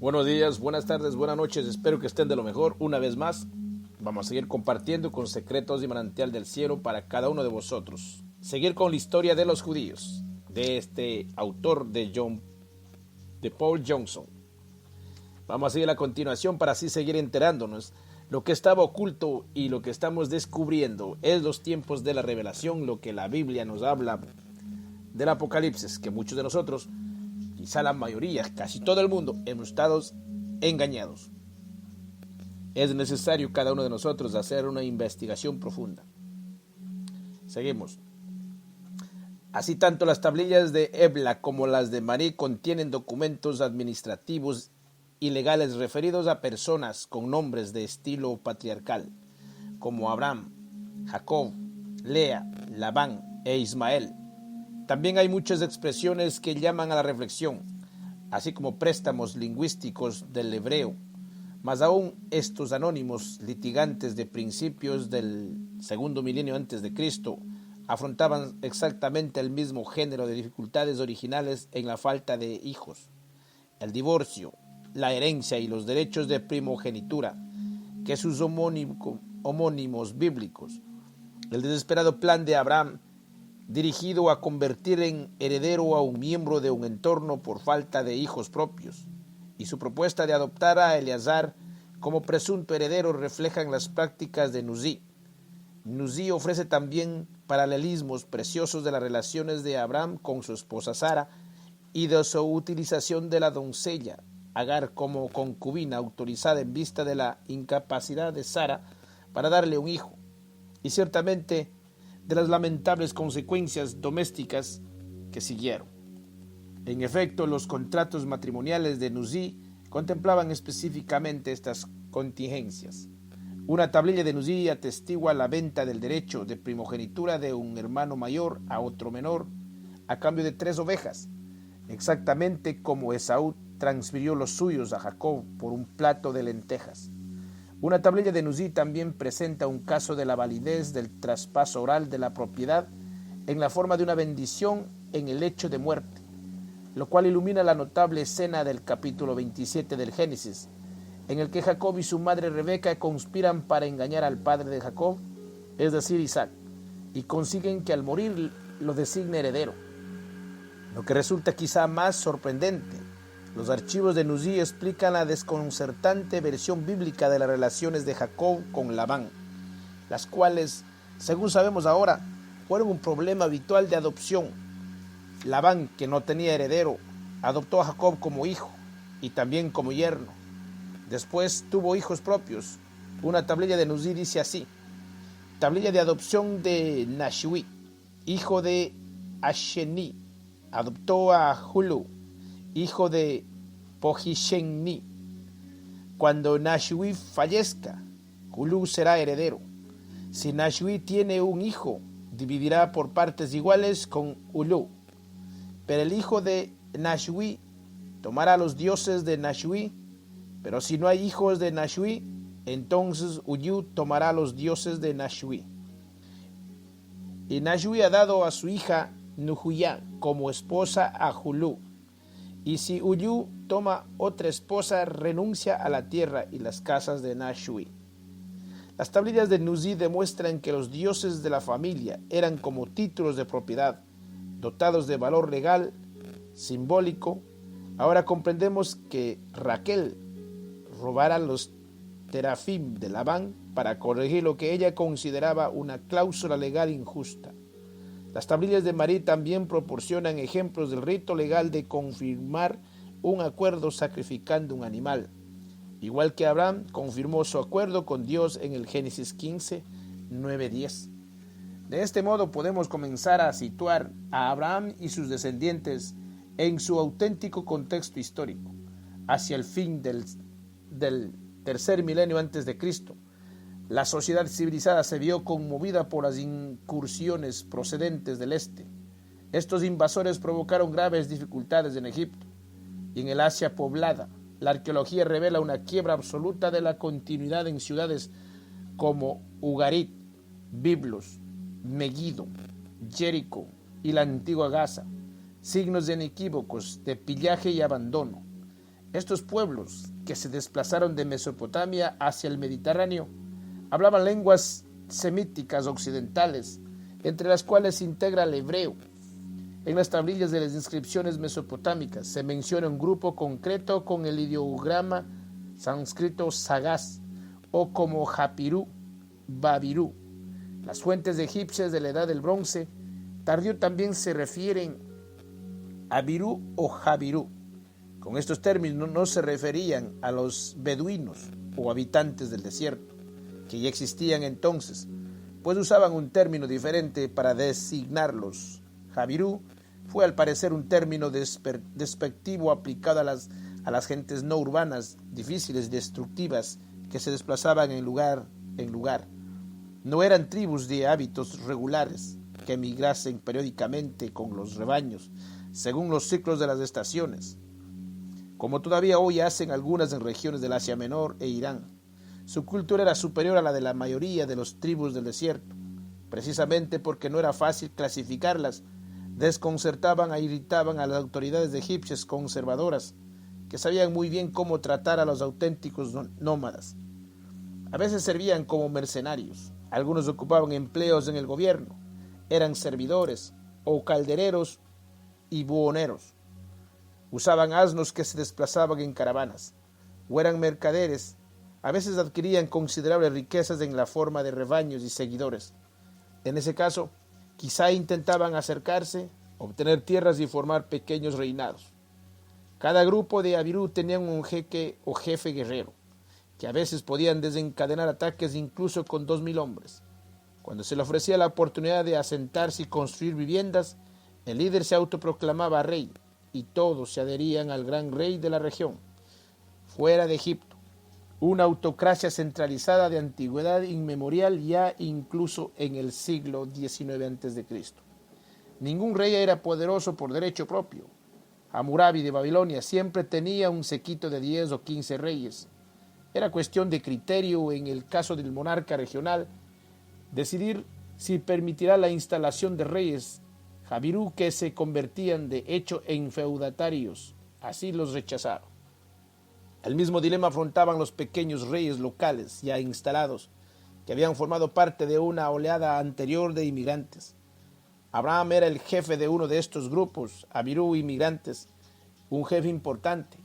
Buenos días, buenas tardes, buenas noches, espero que estén de lo mejor. Una vez más, vamos a seguir compartiendo con secretos y manantial del cielo para cada uno de vosotros. Seguir con la historia de los judíos, de este autor de Paul Johnson. Vamos a seguir a continuación para así seguir enterándonos. Lo que estaba oculto y lo que estamos descubriendo es los tiempos de la revelación, lo que la Biblia nos habla del Apocalipsis, que muchos de nosotros, quizá la mayoría, casi todo el mundo, hemos estado engañados. Es necesario cada uno de nosotros hacer una investigación profunda. Seguimos. Así tanto las tablillas de Ebla como las de Marí contienen documentos administrativos y legales referidos a personas con nombres de estilo patriarcal, como Abraham, Jacob, Lea, Labán e Ismael. También hay muchas expresiones que llaman a la reflexión, así como préstamos lingüísticos del hebreo. Más aún, estos anónimos litigantes de principios del segundo milenio antes de Cristo afrontaban exactamente el mismo género de dificultades originales en la falta de hijos, el divorcio, la herencia y los derechos de primogenitura, que sus homónimos bíblicos. El desesperado plan de Abraham, dirigido a convertir en heredero a un miembro de un entorno por falta de hijos propios, y su propuesta de adoptar a Eleazar como presunto heredero reflejan las prácticas de Nuzí. Nuzí ofrece también paralelismos preciosos de las relaciones de Abraham con su esposa Sara y de su utilización de la doncella Agar como concubina autorizada en vista de la incapacidad de Sara para darle un hijo, y ciertamente de las lamentables consecuencias domésticas que siguieron. En efecto, los contratos matrimoniales de Nuzí contemplaban específicamente estas contingencias. Una tablilla de Nuzí atestigua la venta del derecho de primogenitura de un hermano mayor a otro menor a cambio de 3 ovejas, exactamente como Esaú transfirió los suyos a Jacob por un plato de lentejas. Una tablilla de Nuzí también presenta un caso de la validez del traspaso oral de la propiedad en la forma de una bendición en el hecho de muerte, lo cual ilumina la notable escena del capítulo 27 del Génesis, en el que Jacob y su madre Rebeca conspiran para engañar al padre de Jacob, es decir, Isaac, y consiguen que al morir lo designe heredero. Lo que resulta quizá más sorprendente, los archivos de Nuzí explican la desconcertante versión bíblica de las relaciones de Jacob con Labán, las cuales, según sabemos ahora, fueron un problema habitual de adopción. Labán, que no tenía heredero, adoptó a Jacob como hijo y también como yerno. Después tuvo hijos propios. Una tablilla de Nuzí dice así: tablilla de adopción de Nashwi, hijo de Asheni, adoptó a Hulu, hijo de Pohishenni. Cuando Nashwi fallezca, Hulu será heredero. Si Nashwi tiene un hijo, dividirá por partes iguales con Hulu. Pero el hijo de Nashwi tomará los dioses de Nashwi. Pero si no hay hijos de Nashwi, entonces Hulu tomará los dioses de Nashwi. Y Nashwi ha dado a su hija Nuhuyá como esposa a Hulu. Y si Hulu toma otra esposa, renuncia a la tierra y las casas de Nashwi. Las tablillas de Nuzí demuestran que los dioses de la familia eran como títulos de propiedad, dotados de valor legal, simbólico. Ahora comprendemos que Raquel robara los terafim de Labán para corregir lo que ella consideraba una cláusula legal injusta. Las tablillas de Marí también proporcionan ejemplos del rito legal de confirmar un acuerdo sacrificando un animal, igual que Abraham confirmó su acuerdo con Dios en el Génesis 15, 9-10. De este modo podemos comenzar a situar a Abraham y sus descendientes en su auténtico contexto histórico, hacia el fin del tercer milenio antes de Cristo. La sociedad civilizada se vio conmovida por las incursiones procedentes del este. Estos invasores provocaron graves dificultades en Egipto y en el Asia poblada. La arqueología revela una quiebra absoluta de la continuidad en ciudades como Ugarit, Biblos, Megiddo, Jericó y la antigua Gaza, signos inequívocos de pillaje y abandono. Estos pueblos que se desplazaron de Mesopotamia hacia el Mediterráneo hablaban lenguas semíticas occidentales, entre las cuales se integra el hebreo. En las tablillas de las inscripciones mesopotámicas se menciona un grupo concreto con el ideograma sánscrito sagaz o como Japirú, Babirú. Las fuentes egipcias de la Edad del Bronce tardío también se refieren a Birú o Jabirú. Con estos términos no se referían a los beduinos o habitantes del desierto, que ya existían entonces, pues usaban un término diferente para designarlos. Jabirú fue al parecer un término despectivo aplicado a las gentes no urbanas, difíciles y destructivas, que se desplazaban en lugar en lugar. No eran tribus de hábitos regulares, que emigrasen periódicamente con los rebaños, según los ciclos de las estaciones, como todavía hoy hacen algunas en regiones del Asia Menor e Irán. Su cultura era superior a la de la mayoría de las tribus del desierto, precisamente porque no era fácil clasificarlas. Desconcertaban e irritaban a las autoridades egipcias conservadoras, que sabían muy bien cómo tratar a los auténticos nómadas. A veces servían como mercenarios, algunos ocupaban empleos en el gobierno, eran servidores o caldereros y buhoneros. Usaban asnos que se desplazaban en caravanas, o eran mercaderes. A veces adquirían considerables riquezas en la forma de rebaños y seguidores. En ese caso, quizá intentaban acercarse, obtener tierras y formar pequeños reinados. Cada grupo de Abirú tenía un jeque o jefe guerrero, que a veces podían desencadenar ataques incluso con 2000 hombres. Cuando se le ofrecía la oportunidad de asentarse y construir viviendas, el líder se autoproclamaba rey, y todos se adherían al gran rey de la región. Fuera de Egipto, una autocracia centralizada de antigüedad inmemorial, ya incluso en el siglo XIX a.C. Ningún rey era poderoso por derecho propio. Hammurabi de Babilonia siempre tenía un séquito de 10 o 15 reyes. Era cuestión de criterio en el caso del monarca regional decidir si permitirá la instalación de reyes Jabirú que se convertían de hecho en feudatarios. Así los rechazaron. El mismo dilema afrontaban los pequeños reyes locales ya instalados, que habían formado parte de una oleada anterior de inmigrantes. Abraham era el jefe de uno de estos grupos, Abirú inmigrantes, un jefe importante,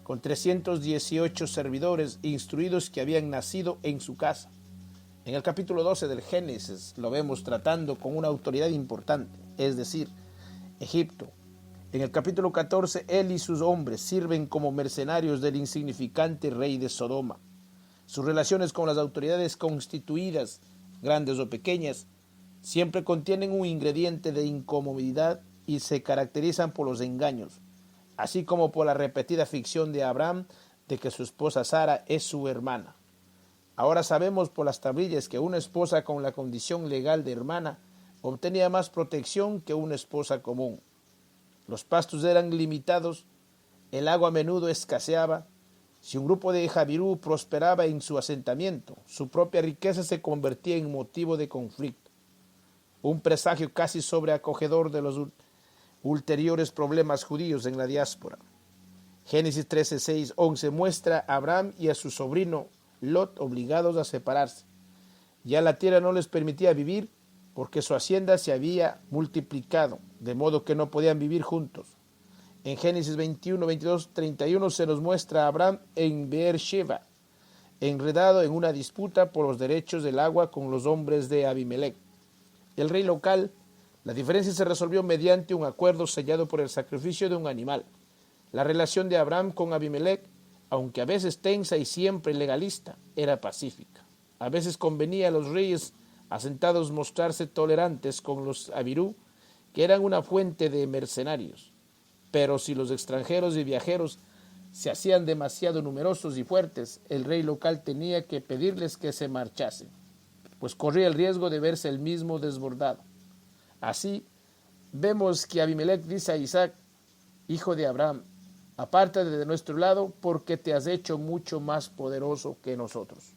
con 318 servidores instruidos que habían nacido en su casa. En el capítulo 12 del Génesis lo vemos tratando con una autoridad importante, es decir, Egipto. En el capítulo 14, él y sus hombres sirven como mercenarios del insignificante rey de Sodoma. Sus relaciones con las autoridades constituidas, grandes o pequeñas, siempre contienen un ingrediente de incomodidad y se caracterizan por los engaños, así como por la repetida ficción de Abraham de que su esposa Sara es su hermana. Ahora sabemos por las tablillas que una esposa con la condición legal de hermana obtenía más protección que una esposa común. Los pastos eran limitados, el agua a menudo escaseaba. Si un grupo de Jabirú prosperaba en su asentamiento, su propia riqueza se convertía en motivo de conflicto. Un presagio casi sobreacogedor de los ulteriores problemas judíos en la diáspora. Génesis 13, 6, 11 muestra a Abraham y a su sobrino Lot obligados a separarse. Ya la tierra no les permitía vivir porque su hacienda se había multiplicado, de modo que no podían vivir juntos. En Génesis 21, 22, 31 se nos muestra a Abraham en Beersheba, enredado en una disputa por los derechos del agua con los hombres de Abimelech, el rey local. La diferencia se resolvió mediante un acuerdo sellado por el sacrificio de un animal. La relación de Abraham con Abimelech, aunque a veces tensa y siempre legalista, era pacífica. A veces convenía a los reyes asentados mostrarse tolerantes con los Abirú, que eran una fuente de mercenarios. Pero si los extranjeros y viajeros se hacían demasiado numerosos y fuertes, el rey local tenía que pedirles que se marchasen, pues corría el riesgo de verse él mismo desbordado. Así, vemos que Abimelech dice a Isaac, hijo de Abraham, apártate de nuestro lado porque te has hecho mucho más poderoso que nosotros.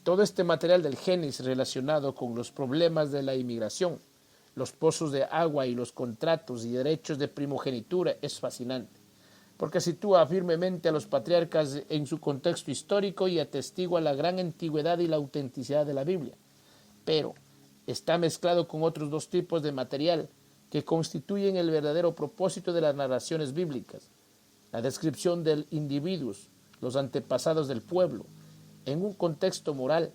Todo este material del Génesis relacionado con los problemas de la inmigración, los pozos de agua y los contratos y derechos de primogenitura es fascinante, porque sitúa firmemente a los patriarcas en su contexto histórico y atestigua la gran antigüedad y la autenticidad de la Biblia. Pero está mezclado con otros dos tipos de material que constituyen el verdadero propósito de las narraciones bíblicas: la descripción de individuos, los antepasados del pueblo, en un contexto moral,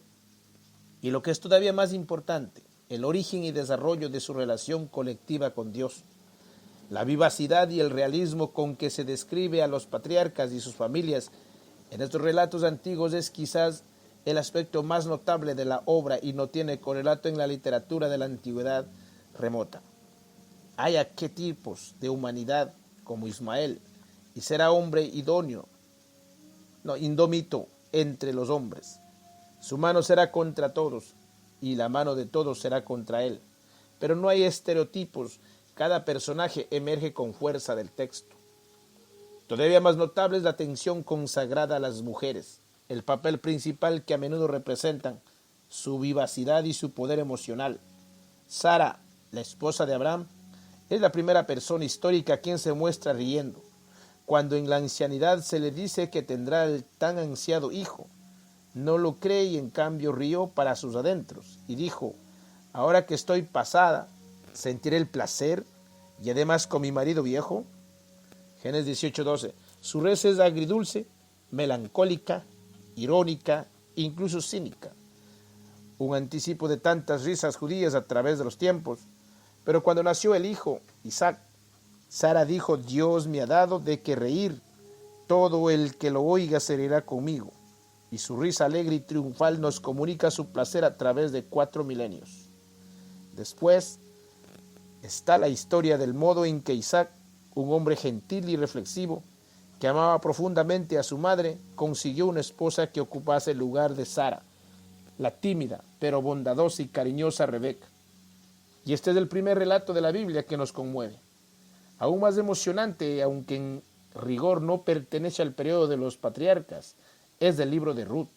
y lo que es todavía más importante, el origen y desarrollo de su relación colectiva con Dios. La vivacidad y el realismo con que se describe a los patriarcas y sus familias en estos relatos antiguos es quizás el aspecto más notable de la obra y no tiene correlato en la literatura de la antigüedad remota. Hay arquetipos de humanidad como Ismael, y será hombre indómito entre los hombres. Su mano será contra todos, y la mano de todos será contra él. Pero no hay estereotipos, cada personaje emerge con fuerza del texto. Todavía más notable es la atención consagrada a las mujeres, el papel principal que a menudo representan, su vivacidad y su poder emocional. Sara, la esposa de Abraham, es la primera persona histórica a quien se muestra riendo, cuando en la ancianidad se le dice que tendrá el tan ansiado hijo. No lo cree y en cambio rió para sus adentros, y dijo: ahora que estoy pasada, ¿sentiré el placer, y además con mi marido viejo? Génesis 18:12. Su risa es agridulce, melancólica, irónica, incluso cínica. Un anticipo de tantas risas judías a través de los tiempos. Pero cuando nació el hijo, Isaac, Sara dijo: Dios me ha dado de qué reír, todo el que lo oiga se reirá conmigo. Y su risa alegre y triunfal nos comunica su placer a través de 4 milenios. Después está la historia del modo en que Isaac, un hombre gentil y reflexivo, que amaba profundamente a su madre, consiguió una esposa que ocupase el lugar de Sara, la tímida, pero bondadosa y cariñosa Rebeca. Y este es el primer relato de la Biblia que nos conmueve. Aún más emocionante, aunque en rigor no pertenece al periodo de los patriarcas, es el libro de Ruth,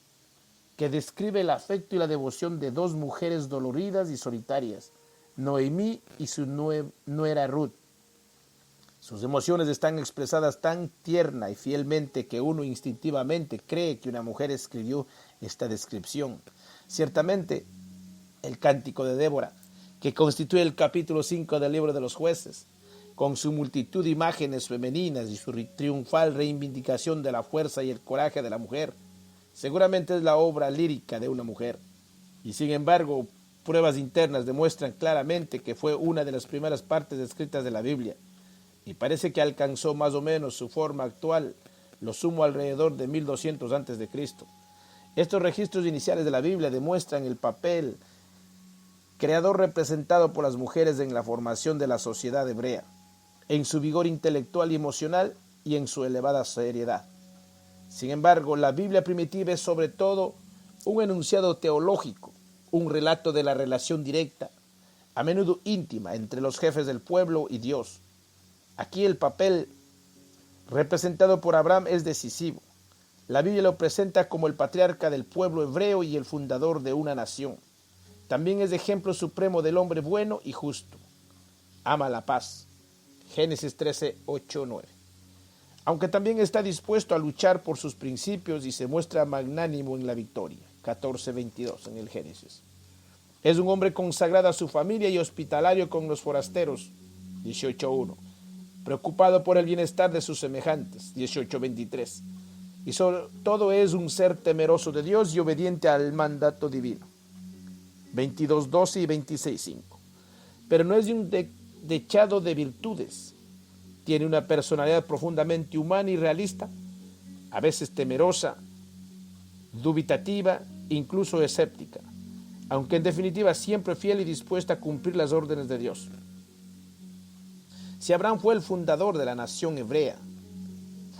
que describe el afecto y la devoción de dos mujeres doloridas y solitarias, Noemí y su nuera Ruth. Sus emociones están expresadas tan tierna y fielmente que uno instintivamente cree que una mujer escribió esta descripción. Ciertamente, el Cántico de Débora, que constituye el capítulo 5 del libro de los Jueces, con su multitud de imágenes femeninas y su triunfal reivindicación de la fuerza y el coraje de la mujer, seguramente es la obra lírica de una mujer. Y sin embargo, pruebas internas demuestran claramente que fue una de las primeras partes escritas de la Biblia, y parece que alcanzó más o menos su forma actual, lo sumo alrededor de 1200 a.C. Estos registros iniciales de la Biblia demuestran el papel creador representado por las mujeres en la formación de la sociedad hebrea, en su vigor intelectual y emocional y en su elevada seriedad. Sin embargo, la Biblia primitiva es sobre todo un enunciado teológico, un relato de la relación directa, a menudo íntima, entre los jefes del pueblo y Dios. Aquí el papel representado por Abraham es decisivo. La Biblia lo presenta como el patriarca del pueblo hebreo y el fundador de una nación. También es ejemplo supremo del hombre bueno y justo. Ama la paz. Génesis 13, 8, 9. Aunque también está dispuesto a luchar por sus principios y se muestra magnánimo en la victoria. 14:22 en el Génesis. Es un hombre consagrado a su familia y hospitalario con los forasteros. 18:1. Preocupado por el bienestar de sus semejantes. 18:23. Y sobre todo es un ser temeroso de Dios y obediente al mandato divino. 22:12 y 26:5. Pero no es de un dechado de virtudes. Tiene una personalidad profundamente humana y realista, a veces temerosa, dubitativa, incluso escéptica, aunque en definitiva siempre fiel y dispuesta a cumplir las órdenes de Dios. Si Abraham fue el fundador de la nación hebrea,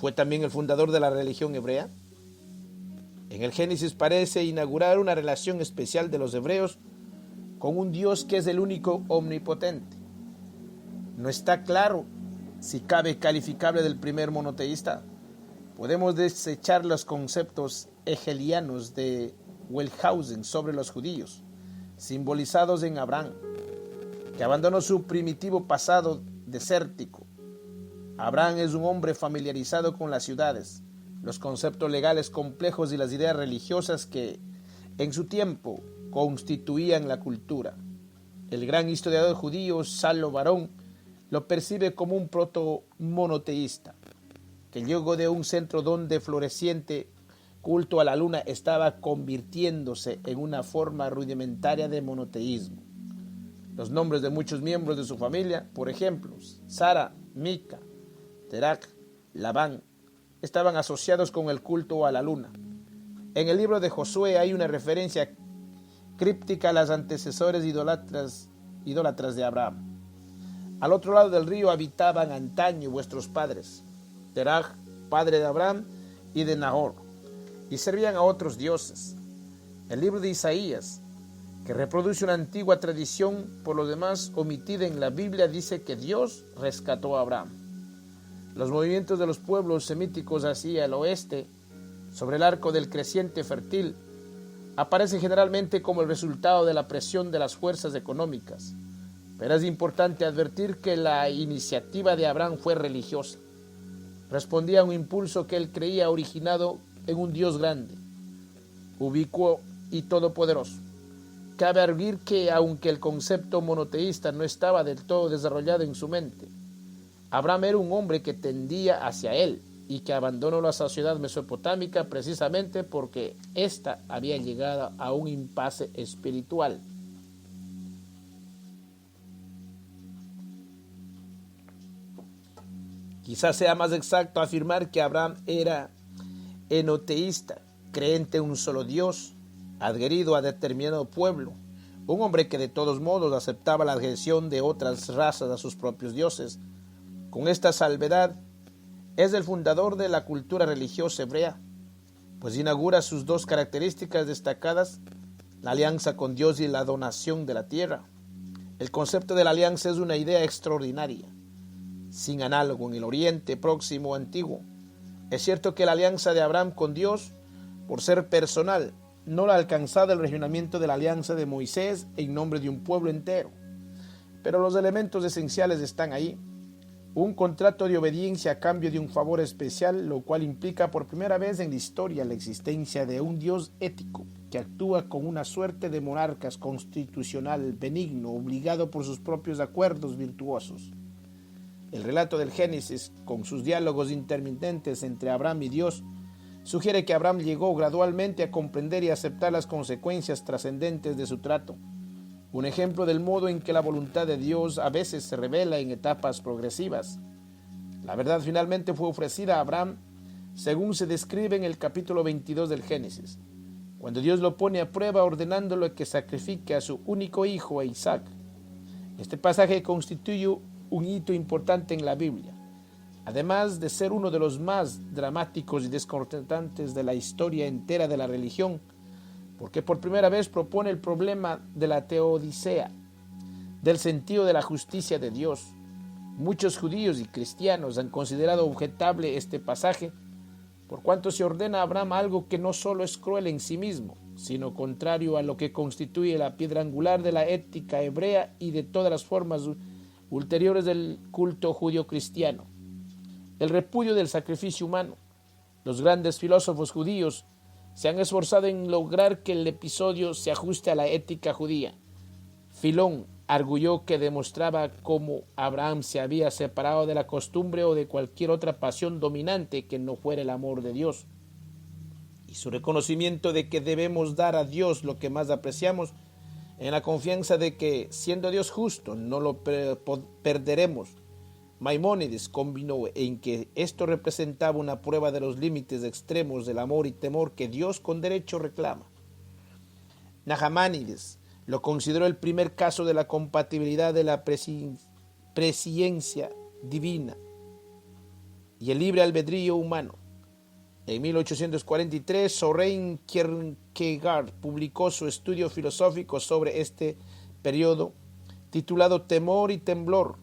¿fue también el fundador de la religión hebrea? En el Génesis parece inaugurar una relación especial de los hebreos con un Dios que es el único omnipotente. No está claro si cabe calificable del primer monoteísta. Podemos desechar los conceptos hegelianos de Wellhausen sobre los judíos, simbolizados en Abraham, que abandonó su primitivo pasado desértico. Abraham es un hombre familiarizado con las ciudades, los conceptos legales complejos y las ideas religiosas que, en su tiempo, constituían la cultura. El gran historiador judío Salo Barón lo percibe como un proto-monoteísta, que llegó de un centro donde floreciente culto a la luna estaba convirtiéndose en una forma rudimentaria de monoteísmo. Los nombres de muchos miembros de su familia, por ejemplo, Sara, Mica, Terak, Labán, estaban asociados con el culto a la luna. En el libro de Josué hay una referencia críptica a los antecesores idólatras de Abraham. Al otro lado del río habitaban antaño vuestros padres, Teraj, padre de Abraham y de Nahor, y servían a otros dioses. El libro de Isaías, que reproduce una antigua tradición por lo demás omitida en la Biblia, dice que Dios rescató a Abraham. Los movimientos de los pueblos semíticos hacia el oeste, sobre el arco del creciente fértil, aparecen generalmente como el resultado de la presión de las fuerzas económicas. Pero es importante advertir que la iniciativa de Abraham fue religiosa. Respondía a un impulso que él creía originado en un Dios grande, ubicuo y todopoderoso. Cabe arguir que, aunque el concepto monoteísta no estaba del todo desarrollado en su mente, Abraham era un hombre que tendía hacia él y que abandonó la sociedad mesopotámica precisamente porque ésta había llegado a un impasse espiritual. Quizás sea más exacto afirmar que Abraham era enoteísta, creyente en un solo Dios, adherido a determinado pueblo, un hombre que de todos modos aceptaba la adhesión de otras razas a sus propios dioses. Con esta salvedad, es el fundador de la cultura religiosa hebrea, pues inaugura sus dos características destacadas, la alianza con Dios y la donación de la tierra. El concepto de la alianza es una idea extraordinaria, sin análogo en el Oriente Próximo o Antiguo. Es cierto que la alianza de Abraham con Dios, por ser personal, no la ha alcanzado el regionamiento de la alianza de Moisés en nombre de un pueblo entero, pero los elementos esenciales están ahí. Un contrato de obediencia a cambio de un favor especial, lo cual implica por primera vez en la historia la existencia de un Dios ético que actúa con una suerte de monarcas constitucional benigno, obligado por sus propios acuerdos virtuosos. El relato del Génesis, con sus diálogos intermitentes entre Abraham y Dios, sugiere que Abraham llegó gradualmente a comprender y aceptar las consecuencias trascendentes de su trato. Un ejemplo del modo en que la voluntad de Dios a veces se revela en etapas progresivas. La verdad finalmente fue ofrecida a Abraham, según se describe en el capítulo 22 del Génesis, cuando Dios lo pone a prueba ordenándole que sacrifique a su único hijo, a Isaac. Este pasaje constituye un hito importante en la Biblia, además de ser uno de los más dramáticos y desconcertantes de la historia entera de la religión, porque por primera vez propone el problema de la teodicea, del sentido de la justicia de Dios. Muchos judíos y cristianos han considerado objetable este pasaje, por cuanto se ordena a Abraham algo que no solo es cruel en sí mismo, sino contrario a lo que constituye la piedra angular de la ética hebrea y de todas las formas ulteriores del culto judío-cristiano: el repudio del sacrificio humano. Los grandes filósofos judíos se han esforzado en lograr que el episodio se ajuste a la ética judía. Filón arguyó que demostraba cómo Abraham se había separado de la costumbre o de cualquier otra pasión dominante que no fuera el amor de Dios. Y su reconocimiento de que debemos dar a Dios lo que más apreciamos, en la confianza de que, siendo Dios justo, no lo perderemos. Maimónides combinó en que esto representaba una prueba de los límites extremos del amor y temor que Dios con derecho reclama. Najamánides lo consideró el primer caso de la compatibilidad de la presciencia divina y el libre albedrío humano. En 1843, Soren Kierkegaard publicó su estudio filosófico sobre este periodo, titulado Temor y Temblor,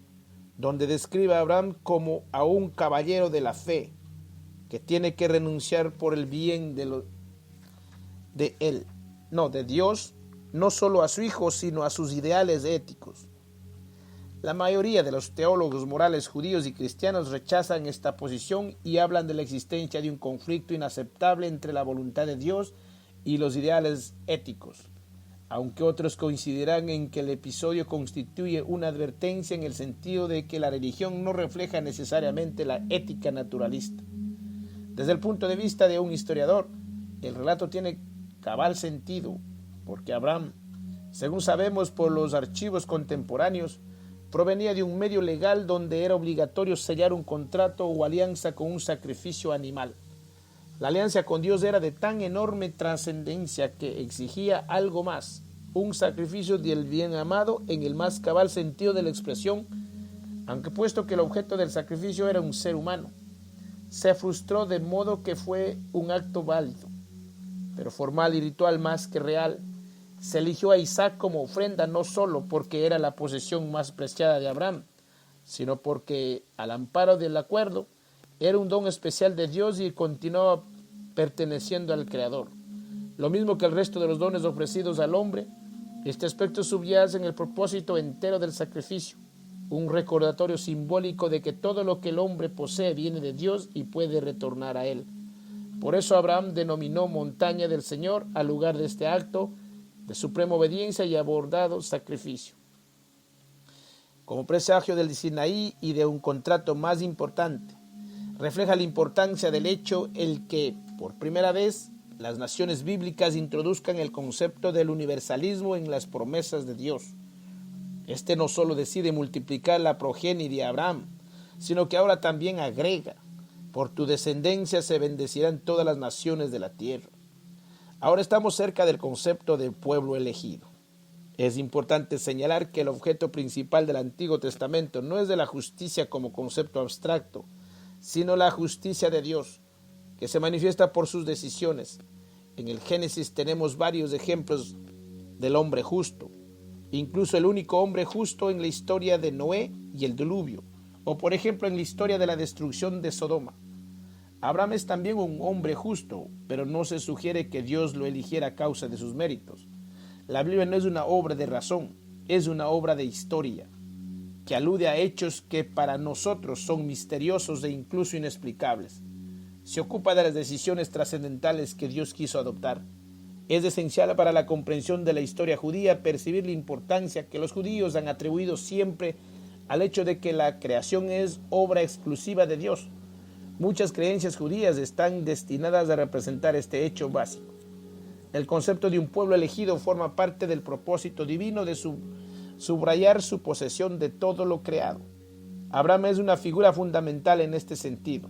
donde describe a Abraham como a un caballero de la fe, que tiene que renunciar por el bien de Dios, no solo a su hijo, sino a sus ideales éticos. La mayoría de los teólogos morales judíos y cristianos rechazan esta posición y hablan de la existencia de un conflicto inaceptable entre la voluntad de Dios y los ideales éticos, aunque otros coincidirán en que el episodio constituye una advertencia en el sentido de que la religión no refleja necesariamente la ética naturalista. Desde el punto de vista de un historiador, el relato tiene cabal sentido, porque Abraham, según sabemos por los archivos contemporáneos, provenía de un medio legal donde era obligatorio sellar un contrato o alianza con un sacrificio animal. La alianza con Dios era de tan enorme trascendencia que exigía algo más, un sacrificio del bien amado en el más cabal sentido de la expresión, aunque puesto que el objeto del sacrificio era un ser humano. Se frustró de modo que fue un acto válido, pero formal y ritual más que real. Se eligió a Isaac como ofrenda no solo porque era la posesión más preciada de Abraham, sino porque al amparo del acuerdo era un don especial de Dios y continuaba perteneciendo al Creador. Lo mismo que el resto de los dones ofrecidos al hombre, este aspecto subyace en el propósito entero del sacrificio, un recordatorio simbólico de que todo lo que el hombre posee viene de Dios y puede retornar a Él. Por eso Abraham denominó montaña del Señor al lugar de este acto de suprema obediencia y abordado sacrificio. Como presagio del Sinaí y de un contrato más importante, refleja la importancia del hecho el que, por primera vez, las naciones bíblicas introduzcan el concepto del universalismo en las promesas de Dios. Este no solo decide multiplicar la progenie de Abraham, sino que ahora también agrega: por tu descendencia se bendecirán todas las naciones de la tierra. Ahora estamos cerca del concepto de pueblo elegido. Es importante señalar que el objeto principal del Antiguo Testamento no es de la justicia como concepto abstracto, sino la justicia de Dios, que se manifiesta por sus decisiones. En el Génesis tenemos varios ejemplos del hombre justo, incluso el único hombre justo en la historia de Noé y el diluvio, o por ejemplo en la historia de la destrucción de Sodoma. Abraham es también un hombre justo, pero no se sugiere que Dios lo eligiera a causa de sus méritos. La Biblia no es una obra de razón, es una obra de historia, que alude a hechos que para nosotros son misteriosos e incluso inexplicables. Se ocupa de las decisiones trascendentales que Dios quiso adoptar. Es esencial para la comprensión de la historia judía percibir la importancia que los judíos han atribuido siempre al hecho de que la creación es obra exclusiva de Dios. Muchas creencias judías están destinadas a representar este hecho básico. El concepto de un pueblo elegido forma parte del propósito divino de subrayar su posesión de todo lo creado. Abraham es una figura fundamental en este sentido.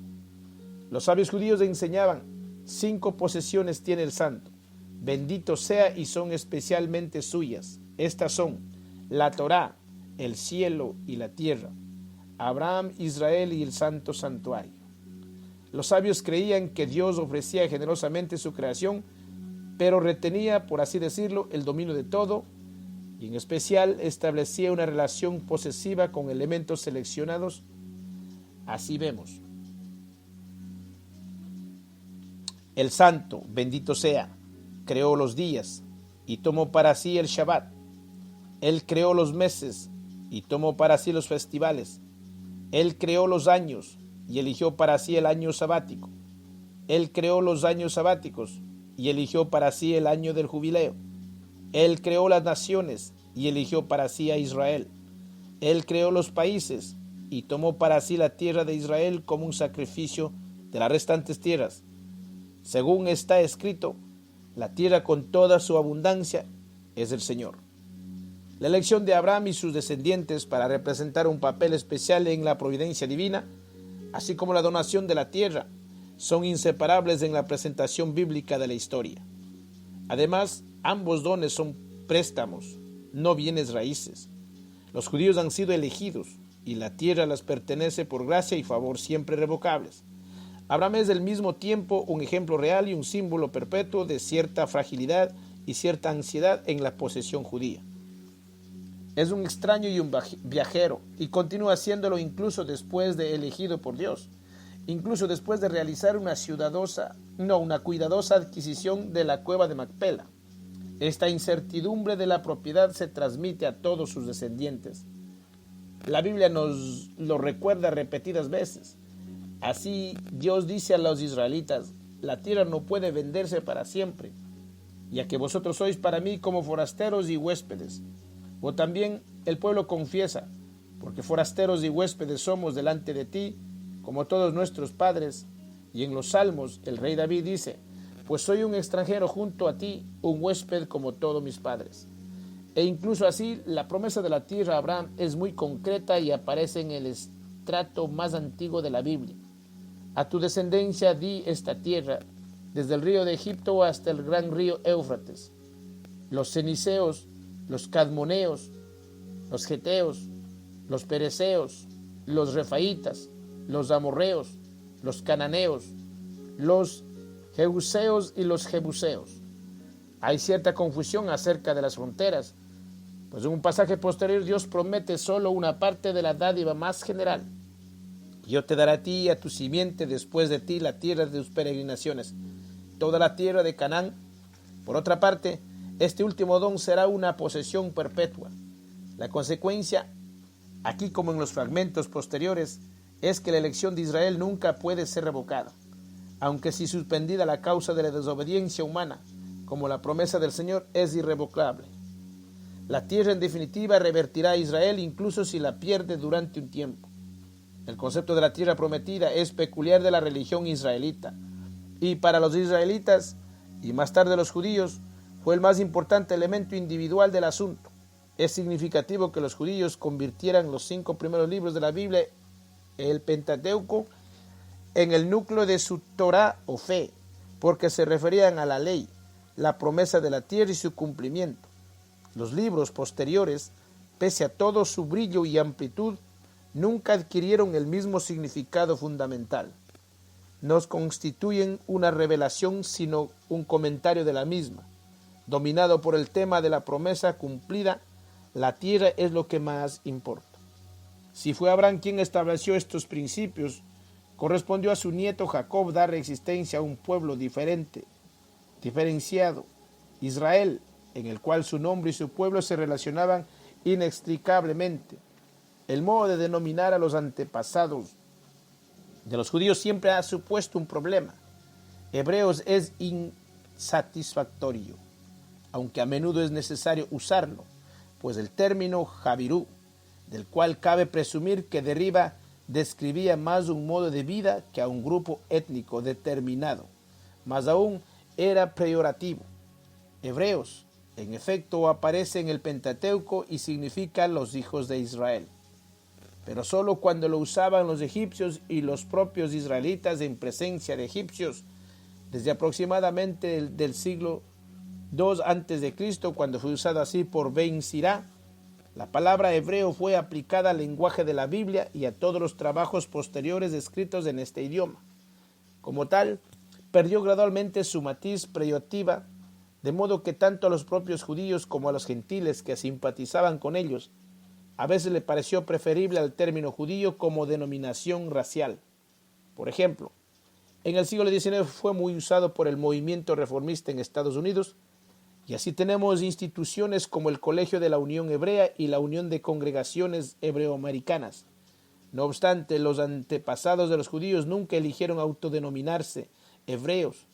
Los sabios judíos enseñaban: 5 posesiones tiene el santo, bendito sea y son especialmente suyas. Estas son la Torá, el cielo y la tierra, Abraham, Israel y el santo santuario. Los sabios creían que Dios ofrecía generosamente su creación, pero retenía, por así decirlo, el dominio de todo, y en especial establecía una relación posesiva con elementos seleccionados. Así vemos: el santo, bendito sea, creó los días y tomó para sí el Shabbat. Él creó los meses y tomó para sí los festivales. Él creó los años y eligió para sí el año sabático. Él creó los años sabáticos y eligió para sí el año del jubileo. Él creó las naciones y eligió para sí a Israel. Él creó los países y tomó para sí la tierra de Israel como un sacrificio de las restantes tierras. Según está escrito, la tierra con toda su abundancia es del Señor. La elección de Abraham y sus descendientes para representar un papel especial en la providencia divina, así como la donación de la tierra, son inseparables en la presentación bíblica de la historia. Además, ambos dones son préstamos, no bienes raíces. Los judíos han sido elegidos y la tierra les pertenece por gracia y favor siempre irrevocables. Abraham es al mismo tiempo un ejemplo real y un símbolo perpetuo de cierta fragilidad y cierta ansiedad en la posesión judía. Es un extraño y un viajero, y continúa siéndolo incluso después de elegido por Dios, incluso después de realizar una cuidadosa adquisición de la cueva de Macpela. Esta incertidumbre de la propiedad se transmite a todos sus descendientes. La Biblia nos lo recuerda repetidas veces. Así Dios dice a los israelitas, la tierra no puede venderse para siempre, ya que vosotros sois para mí como forasteros y huéspedes. O también el pueblo confiesa, porque forasteros y huéspedes somos delante de ti, como todos nuestros padres. Y en los Salmos el rey David dice, pues soy un extranjero junto a ti, un huésped como todos mis padres. E incluso así, la promesa de la tierra a Abraham es muy concreta y aparece en el estrato más antiguo de la Biblia. A tu descendencia di esta tierra, desde el río de Egipto hasta el gran río Éufrates. Los ceniceos, los cadmoneos, los geteos, los pereceos, los refaitas, los amorreos, los cananeos, los jebuseos y los jebuseos. Hay cierta confusión acerca de las fronteras, pues en un pasaje posterior Dios promete solo una parte de la dádiva más general. Yo te daré a ti y a tu simiente después de ti la tierra de tus peregrinaciones, toda la tierra de Canaán. Por otra parte, este último don será una posesión perpetua. La consecuencia, aquí como en los fragmentos posteriores, es que la elección de Israel nunca puede ser revocada, aunque si suspendida la causa de la desobediencia humana, como la promesa del Señor es irrevocable. La tierra en definitiva revertirá a Israel incluso si la pierde durante un tiempo. El concepto de la tierra prometida es peculiar de la religión israelita, y para los israelitas, y más tarde los judíos, fue el más importante elemento individual del asunto. Es significativo que los judíos convirtieran los 5 primeros libros de la Biblia, el Pentateuco, en el núcleo de su Torá o fe, porque se referían a la ley, la promesa de la tierra y su cumplimiento. Los libros posteriores, pese a todo su brillo y amplitud, nunca adquirieron el mismo significado fundamental. No constituyen una revelación, sino un comentario de la misma. Dominado por el tema de la promesa cumplida, la tierra es lo que más importa. Si fue Abraham quien estableció estos principios, correspondió a su nieto Jacob dar existencia a un pueblo diferenciado, Israel, en el cual su nombre y su pueblo se relacionaban inextricablemente. El modo de denominar a los antepasados de los judíos siempre ha supuesto un problema. Hebreos es insatisfactorio, aunque a menudo es necesario usarlo, pues el término Javirú, del cual cabe presumir que deriva, describía más un modo de vida que a un grupo étnico determinado. Más aún, era peyorativo. Hebreos, en efecto, aparece en el Pentateuco y significa los hijos de Israel, pero solo cuando lo usaban los egipcios y los propios israelitas en presencia de egipcios, desde aproximadamente del siglo II a.C., cuando fue usado así por Ben Sirá. La palabra hebreo fue aplicada al lenguaje de la Biblia y a todos los trabajos posteriores escritos en este idioma. Como tal, perdió gradualmente su matiz peyorativa, de modo que tanto a los propios judíos como a los gentiles que simpatizaban con ellos, a veces le pareció preferible al término judío como denominación racial. Por ejemplo, en el siglo XIX fue muy usado por el movimiento reformista en Estados Unidos, y así tenemos instituciones como el Colegio de la Unión Hebrea y la Unión de Congregaciones Hebreoamericanas. No obstante, los antepasados de los judíos nunca eligieron autodenominarse hebreos.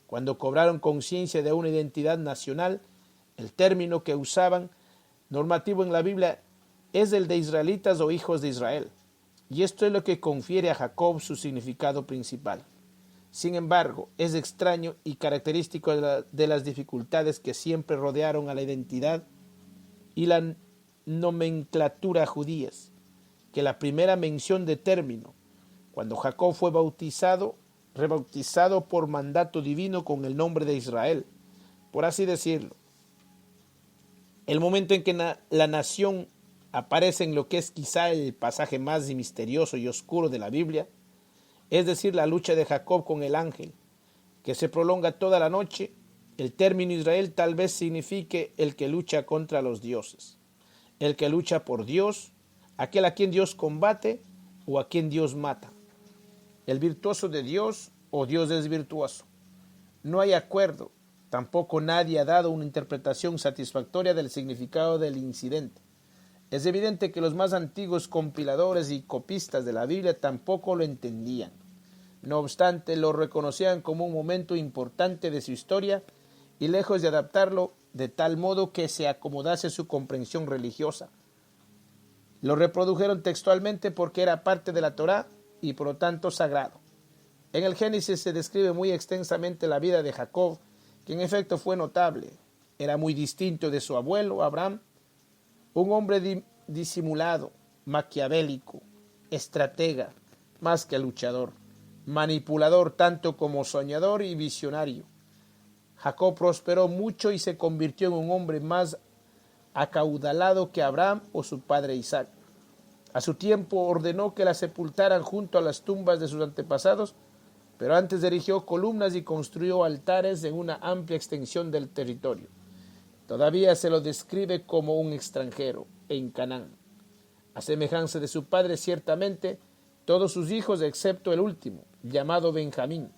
Cuando cobraron conciencia de una identidad nacional, el término que usaban normativo en la Biblia es el de israelitas o hijos de Israel, y esto es lo que confiere a Jacob su significado principal. Sin embargo, es extraño y característico de las dificultades que siempre rodearon a la identidad y la nomenclatura judías, que la primera mención de término, cuando Jacob fue rebautizado por mandato divino con el nombre de Israel, por así decirlo. El momento en que la nación aparece en lo que es quizá el pasaje más misterioso y oscuro de la Biblia, es decir, la lucha de Jacob con el ángel, que se prolonga toda la noche. El término Israel tal vez signifique el que lucha contra los dioses, el que lucha por Dios, aquel a quien Dios combate o a quien Dios mata. El virtuoso de Dios o Dios es virtuoso. No hay acuerdo, tampoco nadie ha dado una interpretación satisfactoria del significado del incidente. Es evidente que los más antiguos compiladores y copistas de la Biblia tampoco lo entendían. No obstante, lo reconocían como un momento importante de su historia y lejos de adaptarlo de tal modo que se acomodase a su comprensión religiosa. Lo reprodujeron textualmente porque era parte de la Torá y por lo tanto sagrado. En el Génesis se describe muy extensamente la vida de Jacob, que en efecto fue notable. Era muy distinto de su abuelo Abraham, un hombre disimulado, maquiavélico, estratega, más que luchador, manipulador tanto como soñador y visionario. Jacob prosperó mucho y se convirtió en un hombre más acaudalado que Abraham o su padre Isaac. A su tiempo ordenó que la sepultaran junto a las tumbas de sus antepasados, pero antes erigió columnas y construyó altares en una amplia extensión del territorio. Todavía se lo describe como un extranjero en Canaán. A semejanza de su padre, ciertamente, todos sus hijos, excepto el último, llamado Benjamín,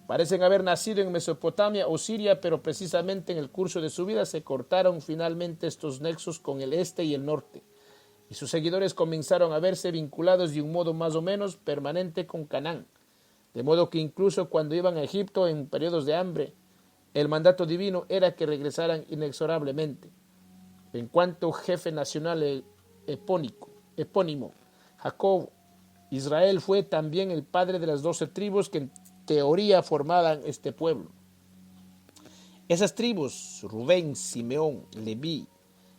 parecen haber nacido en Mesopotamia o Siria, pero precisamente en el curso de su vida se cortaron finalmente estos nexos con el este y el norte, y sus seguidores comenzaron a verse vinculados de un modo más o menos permanente con Canaán, de modo que incluso cuando iban a Egipto en periodos de hambre, el mandato divino era que regresaran inexorablemente. En cuanto jefe nacional epónimo, Jacob, Israel fue también el padre de las 12 tribus que en teoría formaban este pueblo. Esas tribus, Rubén, Simeón, Leví,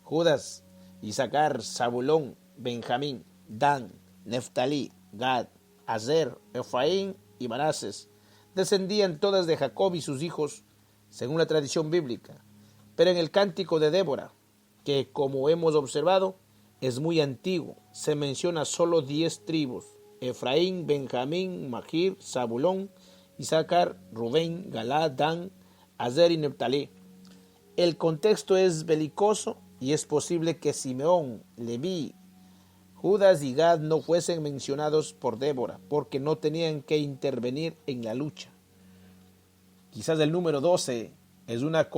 Judas, Isaacar, Zabulón, Benjamín, Dan, Neftalí, Gad, Aser, Efraín y Manases, descendían todas de Jacob y sus hijos, según la tradición bíblica. Pero en el cántico de Débora, que como hemos observado, es muy antiguo, se menciona solo 10 tribus: Efraín, Benjamín, Magir, Zabulón, Isaacar, Rubén, Galad, Dan, Aser y Neftalí. El contexto es belicoso y es posible que Simeón, Leví, Judas y Gad no fuesen mencionados por Débora, porque no tenían que intervenir en la lucha. Quizás el número 12 es una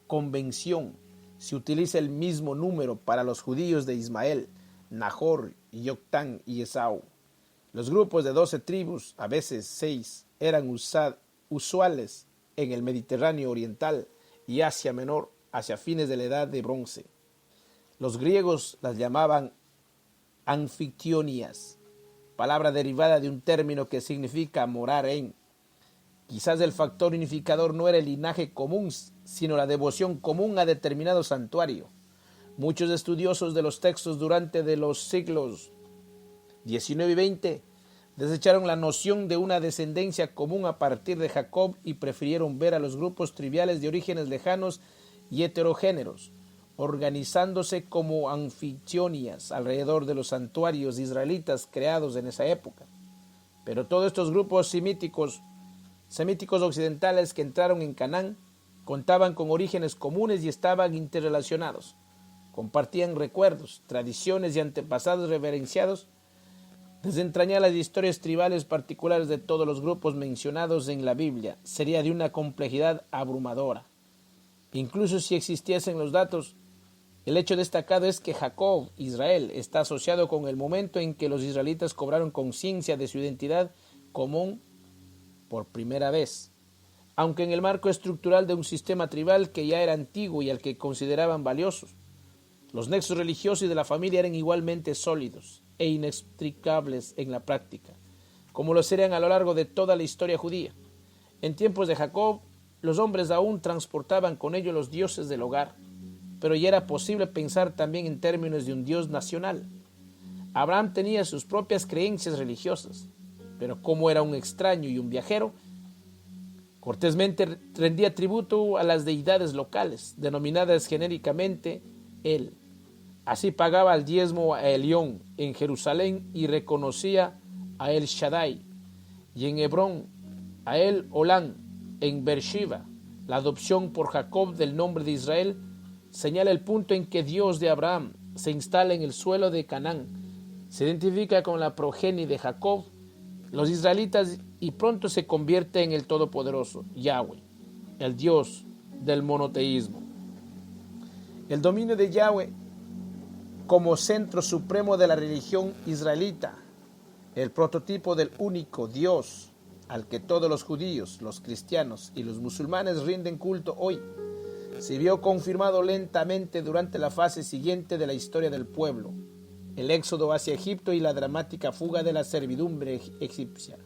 convención. Se utiliza el mismo número para los judíos de Ismael, Nahor, Yoctán y Esau. Los grupos de 12 tribus, a veces 6, eran usuales en el Mediterráneo oriental y Asia Menor hacia fines de la Edad de Bronce. Los griegos las llamaban anfictionias, palabra derivada de un término que significa morar en. Quizás el factor unificador no era el linaje común, sino la devoción común a determinado santuario. Muchos estudiosos de los textos durante de los siglos XIX y XX desecharon la noción de una descendencia común a partir de Jacob y prefirieron ver a los grupos triviales de orígenes lejanos y heterogéneos, organizándose como anfictionias alrededor de los santuarios israelitas creados en esa época. Pero todos estos grupos semíticos occidentales que entraron en Canaán contaban con orígenes comunes y estaban interrelacionados. Compartían recuerdos, tradiciones y antepasados reverenciados. Desentrañar las historias tribales particulares de todos los grupos mencionados en la Biblia sería de una complejidad abrumadora. Incluso si existiesen los datos, el hecho destacado es que Jacob, Israel, está asociado con el momento en que los israelitas cobraron conciencia de su identidad común por primera vez, aunque en el marco estructural de un sistema tribal que ya era antiguo y al que consideraban valiosos. Los nexos religiosos y de la familia eran igualmente sólidos e inextricables en la práctica, como lo serían a lo largo de toda la historia judía. En tiempos de Jacob, los hombres aún transportaban con ellos los dioses del hogar, pero ya era posible pensar también en términos de un dios nacional. Abraham tenía sus propias creencias religiosas, pero como era un extraño y un viajero, cortésmente rendía tributo a las deidades locales, denominadas genéricamente él. Así pagaba el diezmo a Elión en Jerusalén y reconocía a El Shaddai, y en Hebrón a El Olán, en Beersheba. La adopción por Jacob del nombre de Israel señala el punto en que Dios de Abraham se instala en el suelo de Canaán, se identifica con la progenie de Jacob, los israelitas, y pronto se convierte en el Todopoderoso, Yahweh, el Dios del monoteísmo. El dominio de Yahweh como centro supremo de la religión israelita, el prototipo del único Dios al que todos los judíos, los cristianos y los musulmanes rinden culto hoy, se vio confirmado lentamente durante la fase siguiente de la historia del pueblo, el éxodo hacia Egipto y la dramática fuga de la servidumbre egipcia.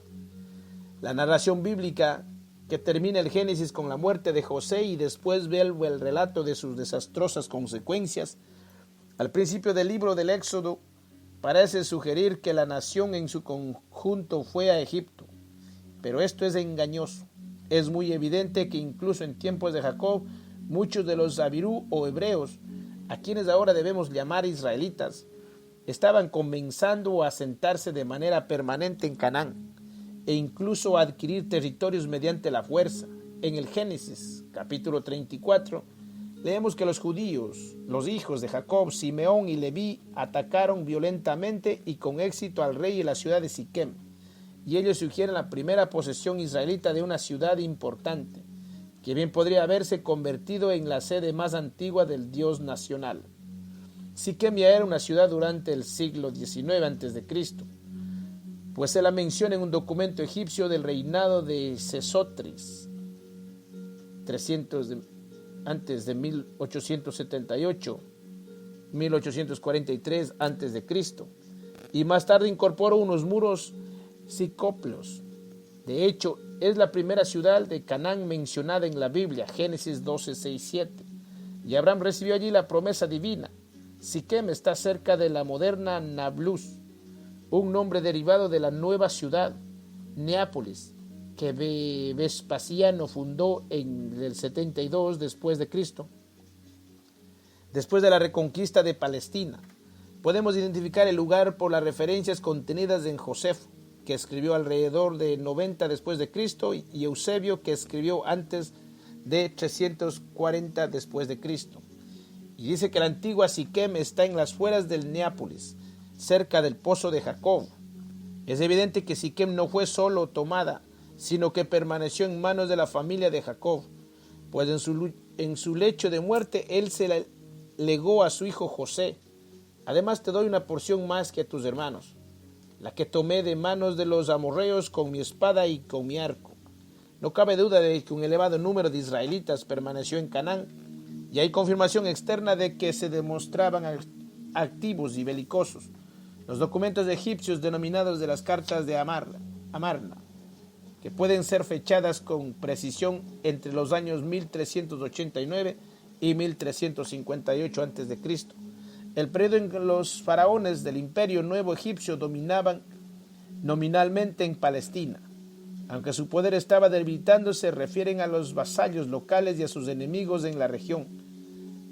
La narración bíblica que termina el Génesis con la muerte de José y después vuelve el relato de sus desastrosas consecuencias, al principio del libro del Éxodo parece sugerir que la nación en su conjunto fue a Egipto, pero esto es engañoso. Es muy evidente que incluso en tiempos de Jacob, muchos de los abirú o hebreos, a quienes ahora debemos llamar israelitas, estaban comenzando a asentarse de manera permanente en Canaán e incluso a adquirir territorios mediante la fuerza. En el Génesis, capítulo 34, leemos que los judíos, los hijos de Jacob, Simeón y Leví, atacaron violentamente y con éxito al rey y la ciudad de Siquem, y ellos sugieren la primera posesión israelita de una ciudad importante, que bien podría haberse convertido en la sede más antigua del Dios nacional. Siquem ya era una ciudad durante el siglo XIX a.C., pues se la menciona en un documento egipcio del reinado de Sesostris, 300 antes de 1878, 1843 a.C., y más tarde incorporó unos muros ciclópeos. De hecho, es la primera ciudad de Canaán mencionada en la Biblia, Génesis 12, 6, 7, y Abraham recibió allí la promesa divina. Siquem está cerca de la moderna Nablus, un nombre derivado de la nueva ciudad, Neápolis, que Vespasiano fundó en el 72 después de Cristo. Después de la reconquista de Palestina, podemos identificar el lugar por las referencias contenidas en Josefo, que escribió alrededor de 90 después de Cristo, y Eusebio, que escribió antes de 340 después de Cristo. Y dice que la antigua Siquem está en las fueras del Neápolis, cerca del pozo de Jacob. Es evidente que Siquem no fue solo tomada, sino que permaneció en manos de la familia de Jacob, pues en su lecho de muerte él se la legó a su hijo José. Además te doy una porción más que a tus hermanos, la que tomé de manos de los amorreos con mi espada y con mi arco. No cabe duda de que un elevado número de israelitas permaneció en Canaán, y hay confirmación externa de que se demostraban activos y belicosos. Los documentos egipcios denominados de las cartas de Amarna, que pueden ser fechadas con precisión entre los años 1389 y 1358 a.C., el periodo en que los faraones del Imperio Nuevo Egipcio dominaban nominalmente en Palestina. Aunque su poder estaba debilitándose, refieren a los vasallos locales y a sus enemigos en la región.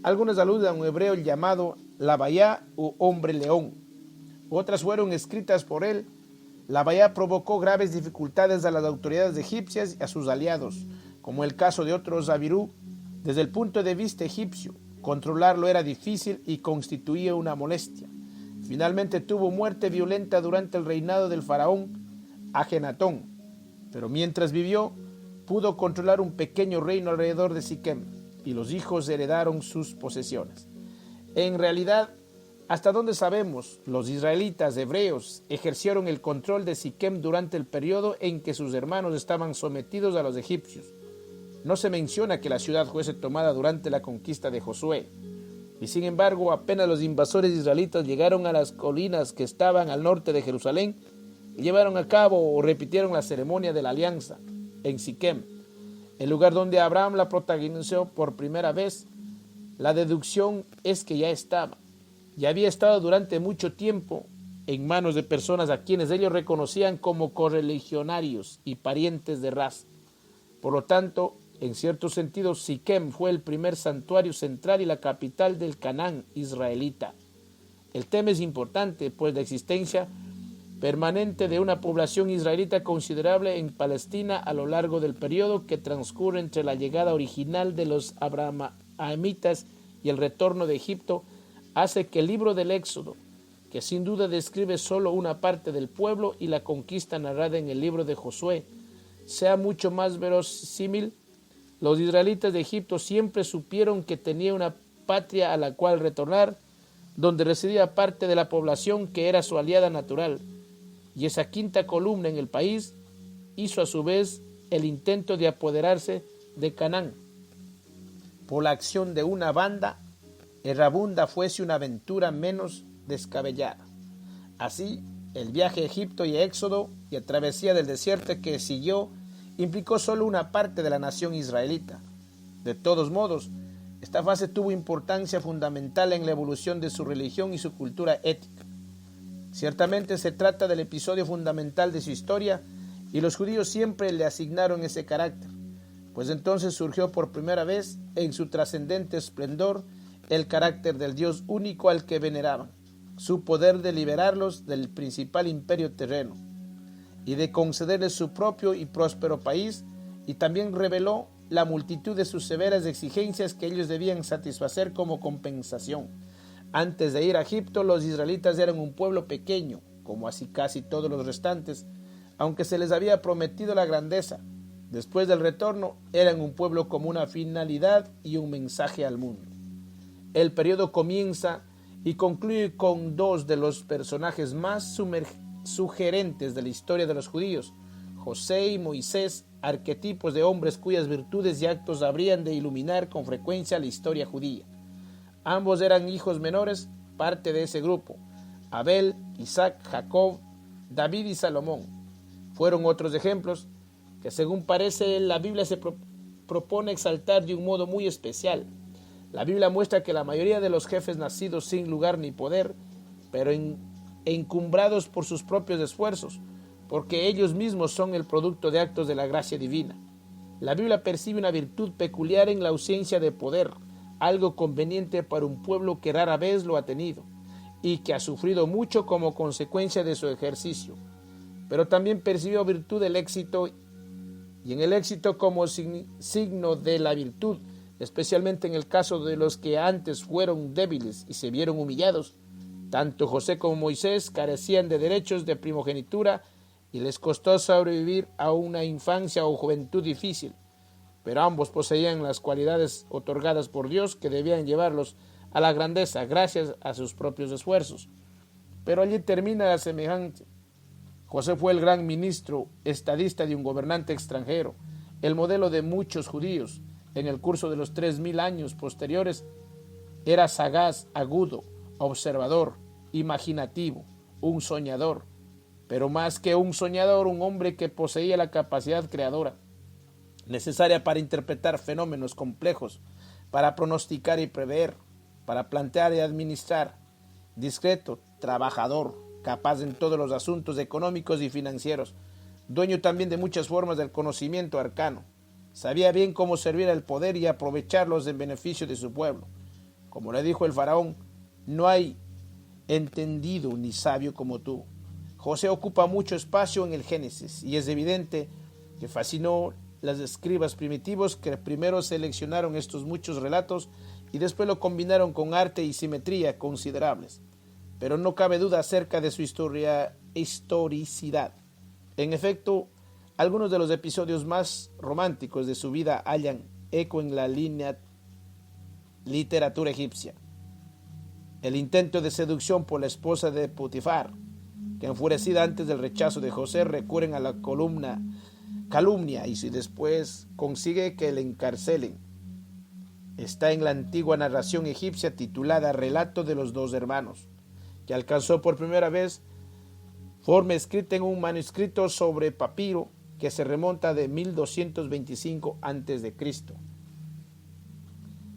Algunas aluden a un hebreo llamado Labayá o hombre león. Otras fueron escritas por él. Labayá provocó graves dificultades a las autoridades egipcias y a sus aliados, como el caso de otros abirú. Desde el punto de vista egipcio, controlarlo era difícil y constituía una molestia. Finalmente tuvo muerte violenta durante el reinado del faraón Ajenatón, pero mientras vivió, pudo controlar un pequeño reino alrededor de Siquem, y los hijos heredaron sus posesiones. En realidad, hasta donde sabemos, los israelitas hebreos ejercieron el control de Siquem durante el periodo en que sus hermanos estaban sometidos a los egipcios. No se menciona que la ciudad fuese tomada durante la conquista de Josué, y sin embargo, apenas los invasores israelitas llegaron a las colinas que estaban al norte de Jerusalén, y llevaron a cabo o repitieron la ceremonia de la alianza en Siquem, el lugar donde Abraham la protagonizó por primera vez. La deducción es que ya había estado durante mucho tiempo en manos de personas a quienes ellos reconocían como correligionarios y parientes de Ras. Por lo tanto, en cierto sentido, Siquem fue el primer santuario central y la capital del Canaán israelita. El tema es importante, pues la existencia permanente de una población israelita considerable en Palestina a lo largo del periodo que transcurre entre la llegada original de los abrahamitas y el retorno de Egipto hace que el libro del Éxodo, que sin duda describe solo una parte del pueblo y la conquista narrada en el libro de Josué, sea mucho más verosímil. Los israelitas de Egipto siempre supieron que tenía una patria a la cual retornar, donde residía parte de la población que era su aliada natural, y esa quinta columna en el país hizo a su vez el intento de apoderarse de Canaán. Por la acción de una banda, errabunda fuese una aventura menos descabellada. Así, el viaje a Egipto y Éxodo y a travesía del desierto que siguió implicó solo una parte de la nación israelita. De todos modos, esta fase tuvo importancia fundamental en la evolución de su religión y su cultura ética. Ciertamente se trata del episodio fundamental de su historia y los judíos siempre le asignaron ese carácter, pues entonces surgió por primera vez en su trascendente esplendor el carácter del Dios único al que veneraban, su poder de liberarlos del principal imperio terreno y de concederles su propio y próspero país, y también reveló la multitud de sus severas exigencias que ellos debían satisfacer como compensación. Antes de ir a Egipto, los israelitas eran un pueblo pequeño, como así casi todos los restantes, aunque se les había prometido la grandeza. Después del retorno, eran un pueblo con una finalidad y un mensaje al mundo. El periodo comienza y concluye con dos de los personajes más sugerentes de la historia de los judíos, José y Moisés, arquetipos de hombres cuyas virtudes y actos habrían de iluminar con frecuencia la historia judía. Ambos eran hijos menores, parte de ese grupo: Abel, Isaac, Jacob, David y Salomón. Fueron otros ejemplos que, según parece, la Biblia se propone exaltar de un modo muy especial. La Biblia muestra que la mayoría de los jefes nacidos sin lugar ni poder, pero encumbrados por sus propios esfuerzos, porque ellos mismos son el producto de actos de la gracia divina. La Biblia percibe una virtud peculiar en la ausencia de poder, algo conveniente para un pueblo que rara vez lo ha tenido y que ha sufrido mucho como consecuencia de su ejercicio. Pero también percibió virtud del éxito, y en el éxito como signo de la virtud, especialmente en el caso de los que antes fueron débiles y se vieron humillados. Tanto José como Moisés carecían de derechos de primogenitura y les costó sobrevivir a una infancia o juventud difícil, pero ambos poseían las cualidades otorgadas por Dios que debían llevarlos a la grandeza gracias a sus propios esfuerzos. Pero allí termina la semejanza. José fue el gran ministro, estadista de un gobernante extranjero, el modelo de muchos judíos. En el curso de los 3000 años posteriores, era sagaz, agudo, observador, imaginativo, un soñador, pero más que un soñador, un hombre que poseía la capacidad creadora necesaria para interpretar fenómenos complejos, para pronosticar y prever, para plantear y administrar, discreto, trabajador, capaz en todos los asuntos económicos y financieros, dueño también de muchas formas del conocimiento arcano. Sabía bien cómo servir al poder y aprovecharlos en beneficio de su pueblo. Como le dijo el faraón: no hay entendido ni sabio como tú. José ocupa mucho espacio en el Génesis y es evidente que fascinó los escribas primitivos que primero seleccionaron estos muchos relatos y después lo combinaron con arte y simetría considerables. Pero no cabe duda acerca de su historicidad. En efecto, algunos de los episodios más románticos de su vida hallan eco en la literatura egipcia. El intento de seducción por la esposa de Potifar, que enfurecida antes del rechazo de José recurren a la calumnia y después consigue que le encarcelen. Está en la antigua narración egipcia titulada Relato de los dos hermanos, que alcanzó por primera vez forma escrita en un manuscrito sobre papiro que se remonta de 1225 a.C.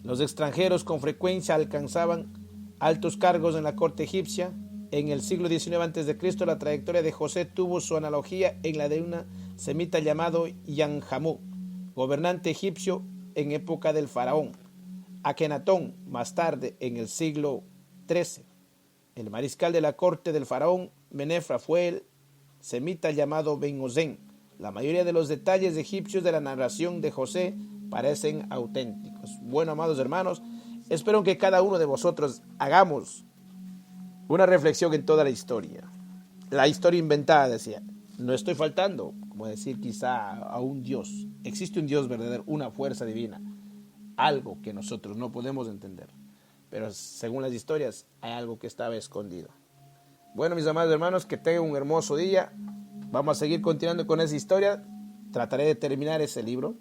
Los extranjeros con frecuencia alcanzaban altos cargos en la corte egipcia. En el siglo XIX a.C. la trayectoria de José tuvo su analogía en la de un semita llamado Yanjamú, gobernante egipcio en época del faraón Akenatón. Más tarde, en el siglo XIII, el mariscal de la corte del faraón Menefra fue el semita llamado Ben-Hosén. La mayoría de los detalles egipcios de la narración de José parecen auténticos. Bueno, amados hermanos, espero que cada uno de vosotros hagamos una reflexión en toda la historia. La historia inventada, decía. No estoy faltando, como decir quizá a un Dios. Existe un Dios verdadero, una fuerza divina, algo que nosotros no podemos entender. pero según las historias hay algo que estaba escondido. Bueno, mis amados hermanos, que tengan un hermoso día. Vamos a seguir continuando con esa historia. Trataré de terminar ese libro.